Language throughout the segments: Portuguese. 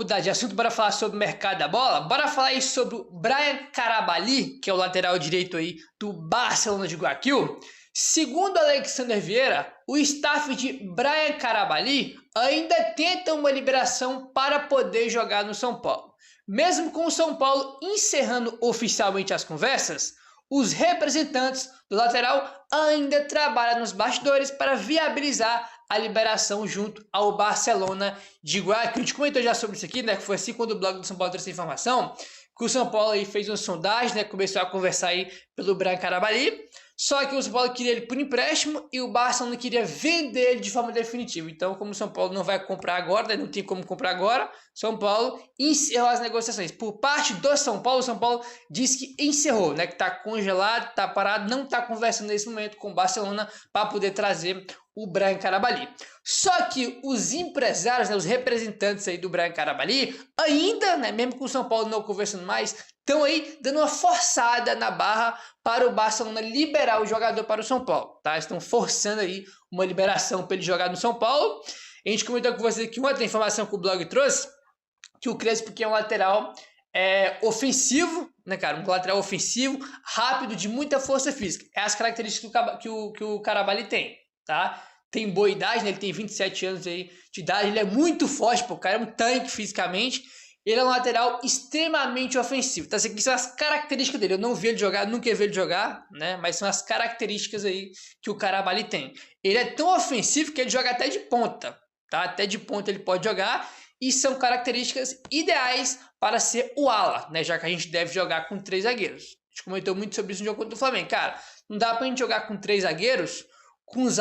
mudar de assunto, bora falar sobre o mercado da bola. Bora falar aí sobre o Brian Carabali, que é o lateral direito aí do Barcelona de Guayaquil. Segundo Alexander Vieira, o staff de Brian Carabali ainda tenta uma liberação para poder jogar no São Paulo. Mesmo com o São Paulo encerrando oficialmente as conversas, os representantes do lateral ainda trabalham nos bastidores para viabilizar a liberação junto ao Barcelona de Guayaquil. A gente comentou já sobre isso aqui, né? Que foi assim quando o blog do São Paulo trouxe a informação, que o São Paulo aí fez uma sondagem, né? Começou a conversar aí pelo Brian Carabali. Só que o São Paulo queria ele por empréstimo e o Barcelona queria vender ele de forma definitiva. Então, como o São Paulo não vai comprar agora, né, não tem como comprar agora, São Paulo encerrou as negociações. Por parte do São Paulo disse que encerrou, né, que está congelado, está parado, não está conversando nesse momento com o Barcelona para poder trazer o Brian Carabali. Só que os empresários, né, os representantes aí do Brian Carabali, ainda, né, mesmo com o São Paulo não conversando mais, estão aí dando uma forçada na barra para o Barcelona liberar o jogador para o São Paulo, tá? Estão forçando aí uma liberação para ele jogar no São Paulo. A gente comentou com vocês aqui uma outra informação que o blog trouxe, que o Crespo, que é um lateral ofensivo, né, cara? Um lateral ofensivo, rápido, de muita força física. É as características que o Carabali tem, tá? Tem boa idade, né? Ele tem 27 anos aí de idade, ele é muito forte, pô, o cara é um tanque fisicamente. Ele é um lateral extremamente ofensivo. Então, essas aqui são as características dele. Eu não vi ele jogar, nunca vi ele jogar, né? Mas são as características aí que o Carabali tem. Ele é tão ofensivo que ele joga até de ponta, tá? Até de ponta ele pode jogar. E são características ideais para ser o ala, né? Já que a gente deve jogar com 3 zagueiros. A gente comentou muito sobre isso no jogo contra o Flamengo. Cara, não dá pra gente jogar com 3 zagueiros, com os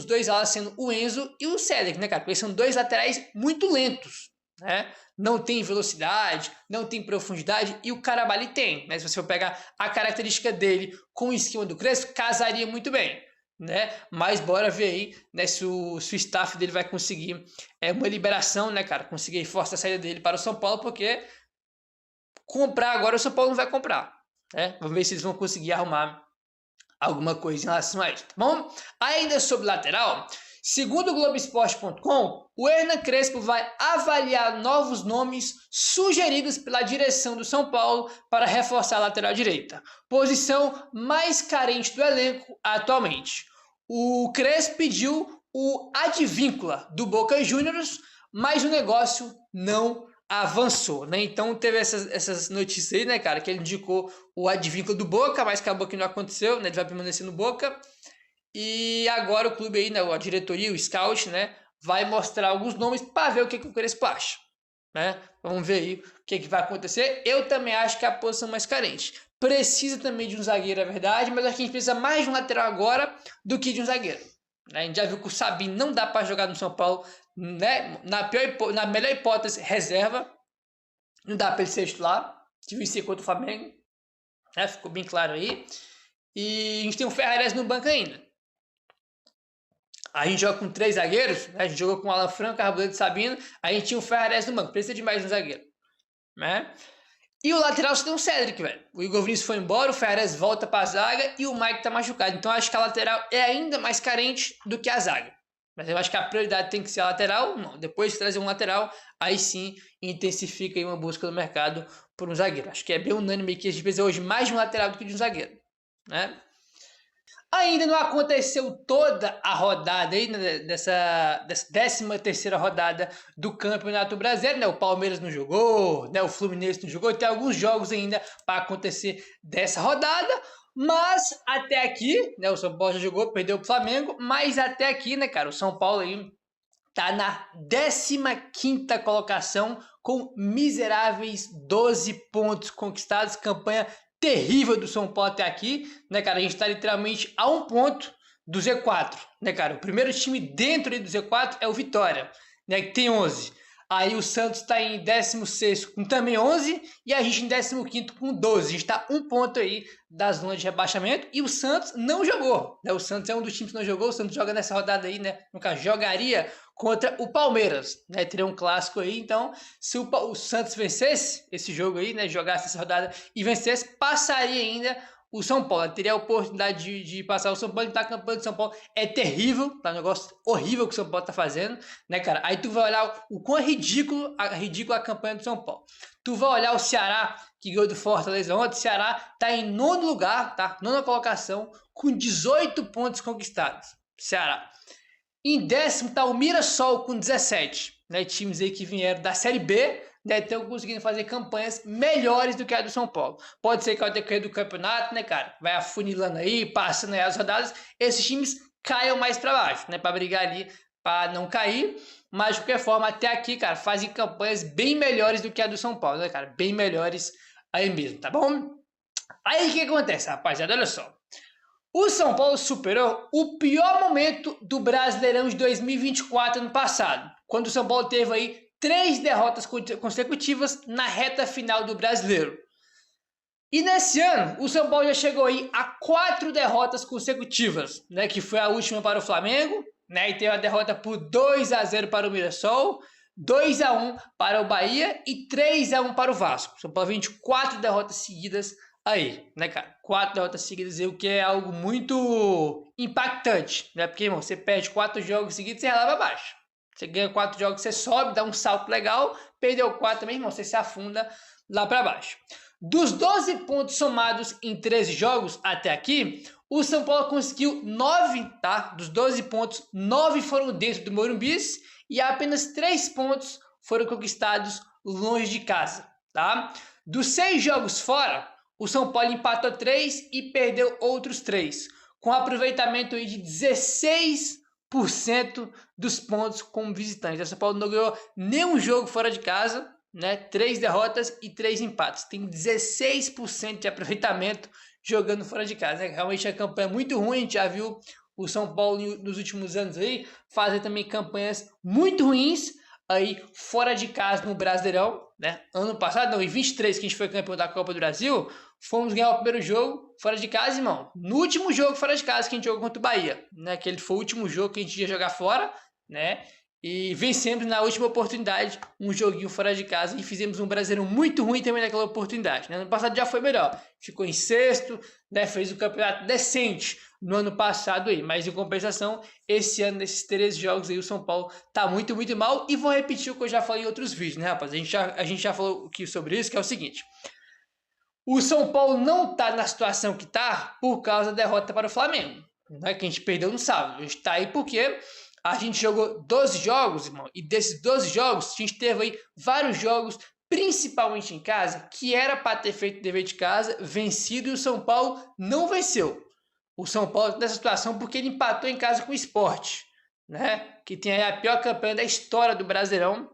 dois alas sendo o Enzo e o Cedric, né, cara? Porque são 2 laterais muito lentos, né? Não tem velocidade, não tem profundidade, e o Carabali tem, né? Se você for pegar a característica dele com o esquema do Crespo, casaria muito bem, né? Mas bora ver aí, né, se o staff dele vai conseguir uma liberação, né, cara? Conseguir forçar a saída dele para o São Paulo, porque comprar agora o São Paulo não vai comprar, né? Vamos ver se eles vão conseguir arrumar alguma coisa em relação a isso, tá bom? Ainda sobre lateral, segundo o Globoesporte.com, o Hernan Crespo vai avaliar novos nomes sugeridos pela direção do São Paulo para reforçar a lateral direita, posição mais carente do elenco atualmente. O Crespo pediu o Advíncula do Boca Juniors, mas o negócio não avançou, né? Então teve essas notícias aí, né, cara, que ele indicou o Advíncula do Boca, mas acabou que não aconteceu, né? Ele vai permanecer no Boca. E agora o clube aí, né, a diretoria, o scout, né, vai mostrar alguns nomes para ver o que o Crespo acha, né? Vamos ver aí o que vai acontecer. Eu também acho que é a posição mais carente. Precisa também de um zagueiro, é verdade, mas acho que a gente precisa mais de um lateral agora do que de um zagueiro, né? A gente já viu que o Sabino não dá para jogar no São Paulo, né? Na melhor hipótese, reserva. Não dá para ele ser titular. Tive isso contra o Flamengo, né? Ficou bem claro aí. E a gente tem o Ferrares no banco ainda. A gente joga com 3 zagueiros, né? A gente jogou com o Alan Franco, Arboleda e Sabino. A gente tinha o Ferrares no banco. Precisa de mais um zagueiro, né? E o lateral você tem o Cedric, velho. O Igor Vinícius foi embora, o Ferrares volta para a zaga e o Mike tá machucado. Então acho que a lateral é ainda mais carente do que a zaga. Mas eu acho que a prioridade tem que ser a lateral. Não. Depois de trazer um lateral, aí sim intensifica aí uma busca no mercado por um zagueiro. Acho que é bem unânime que a gente precisa hoje mais de um lateral do que de um zagueiro, né? Ainda não aconteceu toda a rodada aí, né, dessa 13ª rodada do Campeonato Brasileiro, né? O Palmeiras não jogou, né? O Fluminense não jogou, tem alguns jogos ainda para acontecer dessa rodada, mas até aqui, né, o São Paulo já jogou, perdeu o Flamengo, mas até aqui, né, cara, o São Paulo aí tá na 15ª colocação com miseráveis 12 pontos conquistados, campanha terrível do São Paulo até aqui, né, cara? A gente tá literalmente a 1 ponto do Z4, né, cara? O primeiro time dentro do Z4 é o Vitória, né, que tem 11. Aí o Santos tá em 16º com também 11 e a gente em 15º com 12. A gente tá 1 ponto aí da zona de rebaixamento e o Santos não jogou, né? O Santos é um dos times que não jogou, o Santos joga nessa rodada aí, né? No caso, jogaria contra o Palmeiras, né? Teria um clássico aí, então se o Santos vencesse esse jogo aí, né? Jogasse essa rodada e vencesse, passaria ainda o São Paulo. Teria a oportunidade de passar o São Paulo, então a campanha do São Paulo é terrível, tá um negócio horrível que o São Paulo tá fazendo, né, cara? Aí tu vai olhar o quão ridículo a campanha do São Paulo. Tu vai olhar o Ceará, que ganhou do Fortaleza ontem, o Ceará tá em nono lugar, tá? Nona colocação, com 18 pontos conquistados. Ceará. Em décimo tá o Mirassol com 17, né? Times aí que vieram da Série B, né? Estão conseguindo fazer campanhas melhores do que a do São Paulo. Pode ser que ao decorrer do campeonato, né, cara? Vai afunilando aí, passando aí as rodadas, esses times caiam mais para baixo, né? Para brigar ali, para não cair. Mas de qualquer forma, até aqui, cara, fazem campanhas bem melhores do que a do São Paulo, né, cara? Bem melhores aí mesmo, tá bom? Aí o que acontece, rapaziada? Olha só. O São Paulo superou o pior momento do Brasileirão de 2024 ano passado, quando o São Paulo teve aí 3 derrotas consecutivas na reta final do Brasileiro. E nesse ano, o São Paulo já chegou aí a 4 derrotas consecutivas, né? Que foi a última para o Flamengo, né? E teve a derrota por 2-0 para o Mirassol, 2-1 para o Bahia e 3-1 para o Vasco. O São Paulo vem de 4 derrotas seguidas aí, né, cara? 4 derrotas seguidas aí, o que é algo muito impactante, né? Porque, irmão, você perde 4 jogos seguidos, você relava abaixo. Você ganha 4 jogos, você sobe, dá um salto legal. Perdeu 4 também, irmão, você se afunda lá para baixo. Dos 12 pontos somados em 13 jogos até aqui, o São Paulo conseguiu 9, tá? Dos 12 pontos, 9 foram dentro do Morumbi e apenas 3 pontos foram conquistados longe de casa, tá? Dos 6 jogos fora, o São Paulo empatou 3 e perdeu outros 3, com aproveitamento aí de 16% dos pontos como visitante. O São Paulo não ganhou nenhum jogo fora de casa, né? 3 derrotas e 3 empates. Tem 16% de aproveitamento jogando fora de casa. Realmente a campanha é muito ruim. A gente já viu o São Paulo nos últimos anos aí fazer também campanhas muito ruins aí fora de casa no Brasileirão, né? Ano passado, não, em 23, que a gente foi campeão da Copa do Brasil, fomos ganhar o primeiro jogo fora de casa, irmão. No último jogo fora de casa que a gente jogou contra o Bahia, né? Que ele foi o último jogo que a gente ia jogar fora, né? E vencemos na última oportunidade um joguinho fora de casa e fizemos um Brasileirão muito ruim também naquela oportunidade, né? Ano passado já foi melhor, ficou em sexto, né? Fez um campeonato decente no ano passado aí, mas em compensação, esse ano, nesses 13 jogos aí, o São Paulo tá muito, muito mal. E vou repetir o que eu já falei em outros vídeos, né, rapaz? A gente já falou aqui sobre isso, que é o seguinte: o São Paulo não tá na situação que tá por causa da derrota para o Flamengo, né? Que a gente perdeu no sábado. A gente tá aí porque a gente jogou 12 jogos, irmão, e desses 12 jogos, a gente teve aí vários jogos, principalmente em casa, que era para ter feito dever de casa, vencido, e o São Paulo não venceu. O São Paulo nessa situação porque ele empatou em casa com o Sport, né? Que tem aí a pior campanha da história do Brasileirão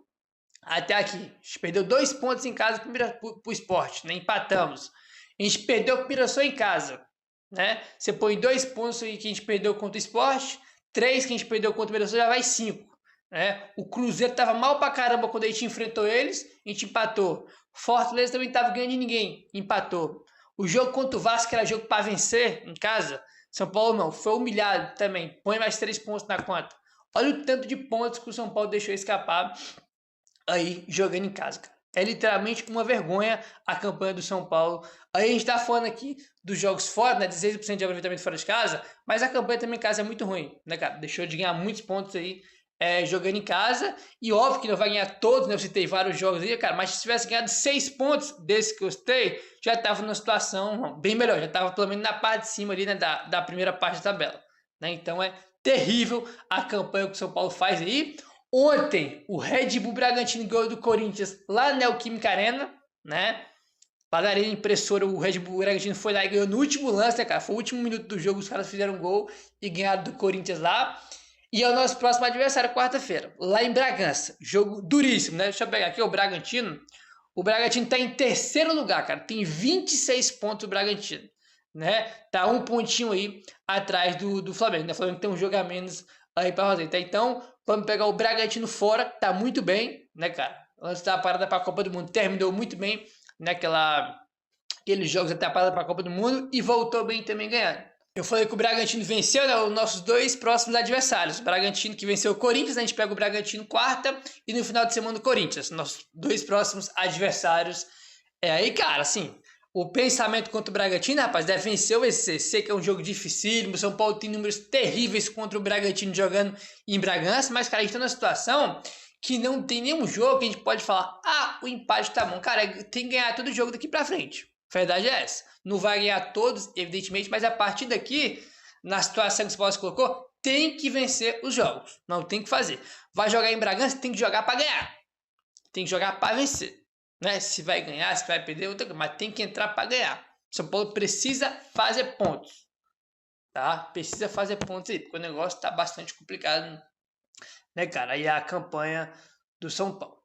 até aqui. A gente perdeu 2 pontos em casa para o Sport, né? Empatamos. A gente perdeu com o Mirassol em casa, né? Você põe 2 pontos aí que a gente perdeu contra o Sport, 3 que a gente perdeu contra o Mirassol, já vai 5. Né? O Cruzeiro tava mal pra caramba quando a gente enfrentou eles, a gente empatou. Fortaleza também tava ganhando de ninguém, empatou. O jogo contra o Vasco era jogo para vencer em casa. São Paulo não, foi humilhado também. Põe mais 3 pontos na conta. Olha o tanto de pontos que o São Paulo deixou escapar aí jogando em casa, cara. É literalmente uma vergonha a campanha do São Paulo. Aí a gente tá falando aqui dos jogos fora, né? 16% de aproveitamento fora de casa, mas a campanha também em casa é muito ruim, né, cara? Deixou de ganhar muitos pontos aí jogando em casa. E óbvio que não vai ganhar todos, né? Eu citei vários jogos aí, cara, mas se tivesse ganhado 6 pontos desses que eu citei, já tava numa situação bem melhor. Já tava pelo menos na parte de cima ali, né? Da primeira parte da tabela, né? Então é terrível a campanha que o São Paulo faz aí. Ontem, o Red Bull Bragantino ganhou do Corinthians lá na Neoquímica Arena, né? Lá na Arena Impressora, o Red Bull Bragantino foi lá e ganhou no último lance, né, cara? Foi o último minuto do jogo, os caras fizeram um gol e ganharam do Corinthians lá. E é o nosso próximo adversário, quarta-feira, lá em Bragança. Jogo duríssimo, né? Deixa eu pegar aqui o Bragantino. O Bragantino tá em terceiro lugar, cara. Tem 26 pontos o Bragantino, né? Tá um pontinho aí atrás do Flamengo, né? O Flamengo tem um jogo a menos aí pra fazer. Tá? Então, vamos pegar o Bragantino fora, tá muito bem, né, cara? Antes da parada pra Copa do Mundo, terminou muito bem, né? Aqueles jogos até a parada pra Copa do Mundo e voltou bem também ganhando. Eu falei que o Bragantino venceu, né, os nossos 2 próximos adversários. O Bragantino que venceu o Corinthians, né, a gente pega o Bragantino quarta e no final de semana o Corinthians. Nossos 2 próximos adversários. Aí, cara, assim, o pensamento contra o Bragantino, rapaz, deve vencer o SCC, que é um jogo dificílimo. O São Paulo tem números terríveis contra o Bragantino jogando em Bragança, mas, cara, a gente tá numa situação que não tem nenhum jogo que a gente pode falar, o empate tá bom. Cara, tem que ganhar todo jogo daqui pra frente. A verdade é essa. Não vai ganhar todos, evidentemente, mas a partir daqui, na situação que o São Paulo colocou, tem que vencer os jogos. Não tem que fazer. Vai jogar em Bragança, tem que jogar pra ganhar. Tem que jogar pra vencer. Né? Se vai ganhar, se vai perder, mas tem que entrar para ganhar. São Paulo precisa fazer pontos, tá? Precisa fazer pontos aí, porque o negócio tá bastante complicado, né, cara? Aí a campanha do São Paulo.